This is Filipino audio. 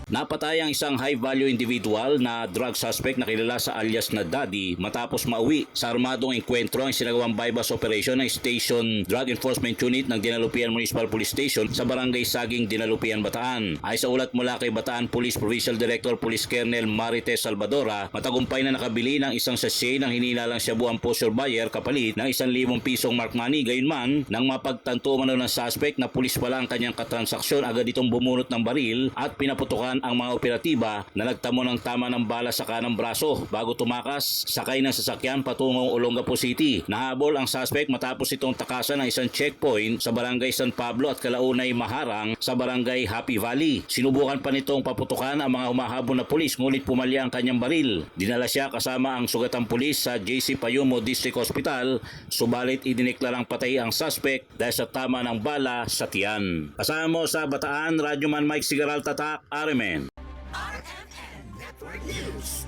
Napatay ang isang high-value individual na drug suspect na kilala sa alias na Daddy matapos mauwi sa armadong engkwentro ang sinagawang bypass operation ng Station Drug Enforcement Unit ng Dinalupian Municipal Police Station sa Barangay Saging, Dinalupian, Bataan. Ay sa ulat mula kay Bataan Police Provincial Director Police Colonel Marites Salvadora, matagumpay na nakabili ng isang sachet ng hinilalang shabu po surveyor kapalit ng 1,000 pisong mark money. Gayunman, nang mapagtanto man ng suspect na pulis pala ang kanyang katransaksyon, agad itong bumunot ng baril at pinaputukan ang mga operatiba na nagtamo ng tama ng bala sa kanang braso bago tumakas sakay ng sasakyan patungong Olongapo City. Nahabol ang suspect matapos itong takasan ng isang checkpoint sa Barangay San Pablo at kalaunay maharang sa Barangay Happy Valley. Sinubukan pa nitong paputukan ang mga humahabol na pulis ngunit pumalya ang kanyang baril. Dinala siya kasama ang sugatang pulis sa JC Payumo District Hospital, subalit idineklarang patay ang suspect dahil sa tama ng bala sa tiyan. Kasama mo sa Bataan, Radyoman Mike Sigaral Tatak, RMN. RMN Network News.